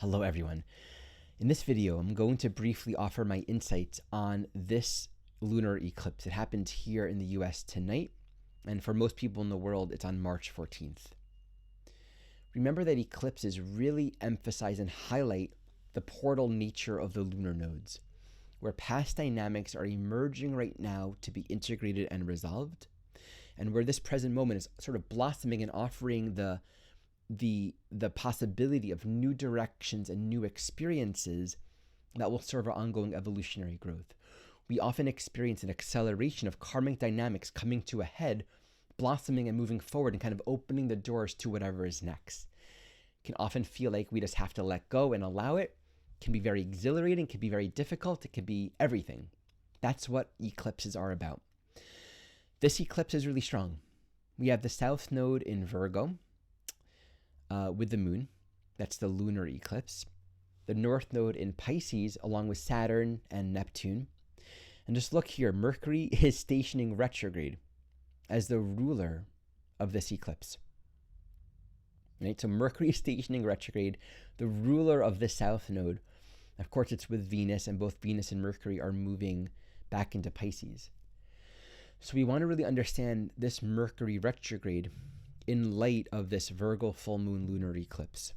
Hello everyone. In this video, I'm going to briefly offer my insights on this lunar eclipse. It happened here in the US tonight, and for most people in the world, it's on March 14th. Remember that eclipses really emphasize and highlight the portal nature of the lunar nodes, where past dynamics are emerging right now to be integrated and resolved, and where this present moment is sort of blossoming and offering the possibility of new directions and new experiences that will serve our ongoing evolutionary growth. We often experience an acceleration of karmic dynamics coming to a head, blossoming and moving forward and kind of opening the doors to whatever is next. It can often feel like we just have to let go and allow it. It can be very exhilarating, it can be very difficult, it can be everything. That's what eclipses are about. This eclipse is really strong. We have the South Node in Virgo, with the moon. That's the lunar eclipse. The North Node in Pisces, along with Saturn and Neptune. And just look here, Mercury is stationing retrograde as the ruler of this eclipse. Right? So Mercury is stationing retrograde, the ruler of the South Node. Of course, it's with Venus, and both Venus and Mercury are moving back into Pisces. So we want to really understand this Mercury retrograde in light of this Virgo full moon lunar eclipse.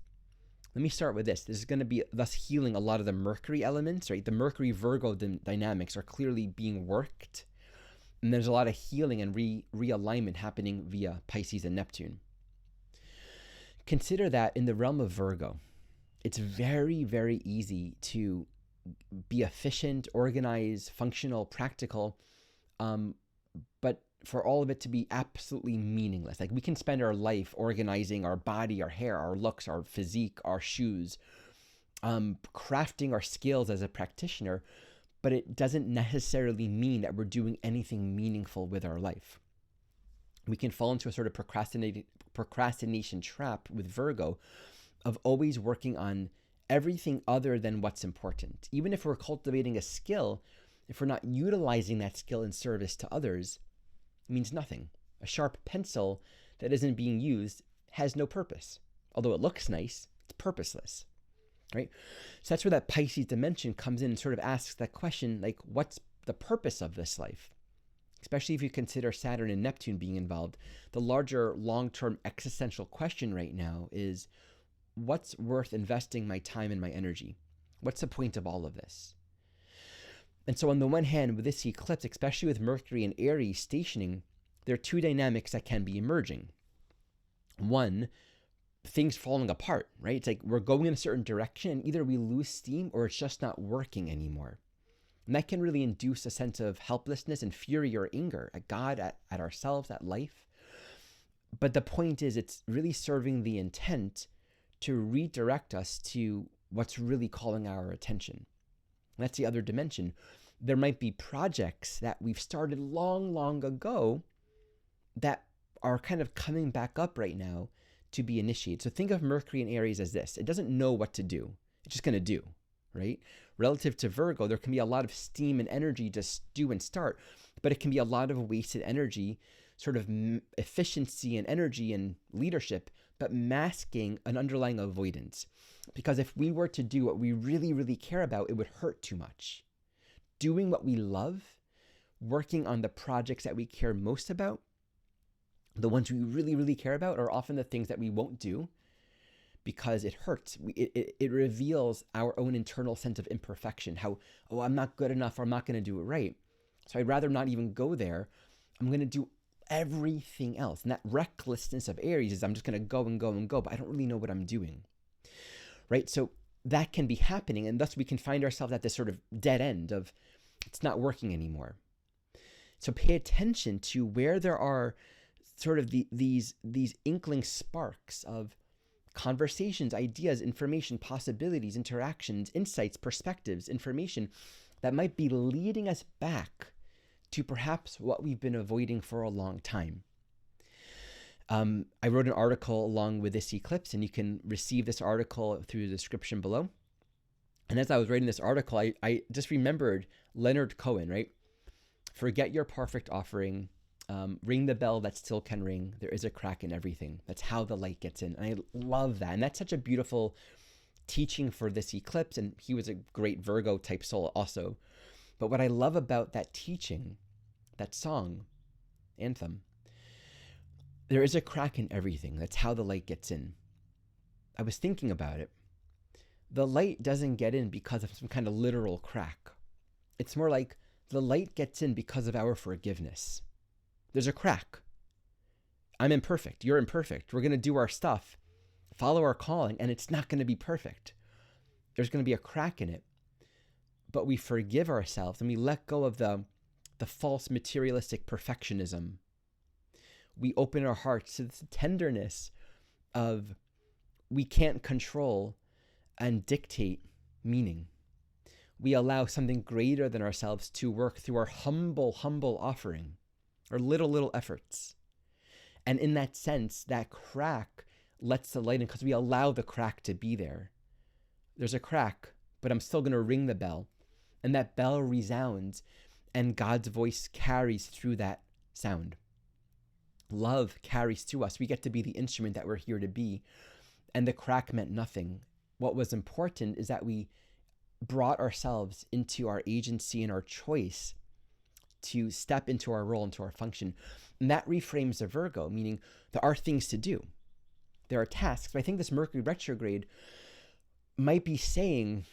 Let me start with this. This is going to be thus healing a lot of the Mercury elements, right? The Mercury Virgo dynamics are clearly being worked, and there's a lot of healing and realignment happening via Pisces and Neptune. Consider that in the realm of Virgo, it's very, very easy to be efficient, organized, functional, practical, but for all of it to be absolutely meaningless. Like, we can spend our life organizing our body, our hair, our looks, our physique, our shoes, crafting our skills as a practitioner, but it doesn't necessarily mean that we're doing anything meaningful with our life. We can fall into a sort of procrastination trap with Virgo of always working on everything other than what's important. Even if we're cultivating a skill, if we're not utilizing that skill in service to others, it means nothing. A sharp pencil that isn't being used has no purpose. Although it looks nice, it's purposeless, right? So that's where that Pisces dimension comes in and sort of asks that question, like, what's the purpose of this life? Especially if you consider Saturn and Neptune being involved. The larger long-term existential question right now is, what's worth investing my time and my energy? What's the point of all of this? And so on the one hand, with this eclipse, especially with Mercury and Aries stationing, there are two dynamics that can be emerging. One, things falling apart, right? It's like we're going in a certain direction and either we lose steam or it's just not working anymore. And that can really induce a sense of helplessness and fury or anger at God, at ourselves, at life. But the point is, it's really serving the intent to redirect us to what's really calling our attention. That's the other dimension. There might be projects that we've started long, long ago that are kind of coming back up right now to be initiated. So think of Mercury and Aries as this. It doesn't know what to do. It's just going to do, right? Relative to Virgo, there can be a lot of steam and energy to do and start, but it can be a lot of wasted energy, sort of efficiency and energy and leadership, but masking an underlying avoidance. Because if we were to do what we really, really care about, it would hurt too much. Doing what we love, working on the projects that we care most about, the ones we really, really care about, are often the things that we won't do because it hurts. It reveals our own internal sense of imperfection, how, oh, I'm not good enough, or I'm not going to do it right. So I'd rather not even go there. I'm going to do everything else. And that recklessness of Aries is I'm just going to go and go and go, but I don't really know what I'm doing. Right? So that can be happening, and thus we can find ourselves at this sort of dead end of it's not working anymore. So pay attention to where there are sort of these inkling sparks of conversations, ideas, information, possibilities, interactions, insights, perspectives, information that might be leading us back to perhaps what we've been avoiding for a long time. I wrote an article along with this eclipse, and you can receive this article through the description below. And as I was writing this article, I just remembered Leonard Cohen, right? Forget your perfect offering. Ring the bell that still can ring. There is a crack in everything. That's how the light gets in. And I love that. And that's such a beautiful teaching for this eclipse, and he was a great Virgo type soul also. But what I love about that teaching, that song, anthem, there is a crack in everything. That's how the light gets in. I was thinking about it. The light doesn't get in because of some kind of literal crack. It's more like the light gets in because of our forgiveness. There's a crack. I'm imperfect. You're imperfect. We're going to do our stuff, follow our calling, and it's not going to be perfect. There's going to be a crack in it. But we forgive ourselves and we let go of the false materialistic perfectionism. We open our hearts to this tenderness of we can't control and dictate meaning. We allow something greater than ourselves to work through our humble offering, our little efforts. And in that sense, that crack lets the light in because we allow the crack to be there. There's a crack, but I'm still going to ring the bell. And that bell resounds, and God's voice carries through that sound. Love carries through us. We get to be the instrument that we're here to be. And the crack meant nothing. What was important is that we brought ourselves into our agency and our choice to step into our role, into our function. And that reframes the Virgo, meaning there are things to do. There are tasks. But I think this Mercury retrograde might be saying,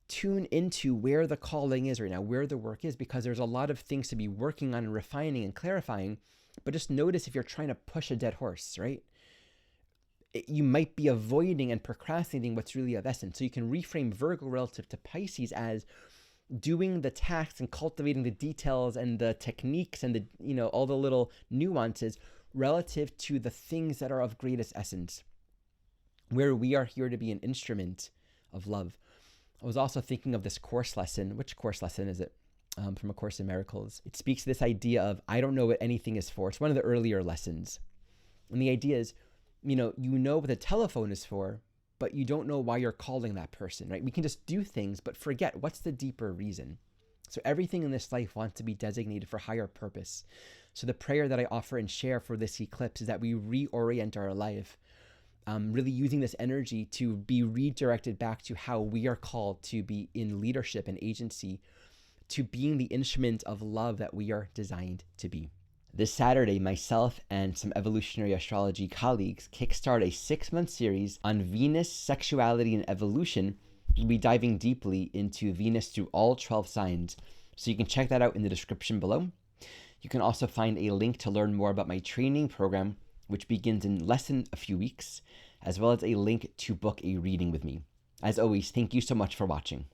tune into where the calling is right now, where the work is, because there's a lot of things to be working on and refining and clarifying. But just notice if you're trying to push a dead horse, right? You might be avoiding and procrastinating what's really of essence. So you can reframe Virgo relative to Pisces as doing the tasks and cultivating the details and the techniques and the, all the little nuances relative to the things that are of greatest essence, where we are here to be an instrument of love. I was also thinking of this course lesson. Which course lesson is it? From A Course in Miracles. It speaks to this idea of, I don't know what anything is for. It's one of the earlier lessons. And the idea is, you know what the telephone is for, but you don't know why you're calling that person, right? We can just do things, but forget what's the deeper reason. So everything in this life wants to be designated for higher purpose. So the prayer that I offer and share for this eclipse is that we reorient our life, really using this energy to be redirected back to how we are called to be in leadership and agency, to being the instrument of love that we are designed to be. This Saturday, myself and some evolutionary astrology colleagues kickstart a 6-month series on Venus, sexuality, and evolution. We'll be diving deeply into Venus through all 12 signs. So you can check that out in the description below. You can also find a link to learn more about my training program, which begins in less than a few weeks, as well as a link to book a reading with me. As always, thank you so much for watching.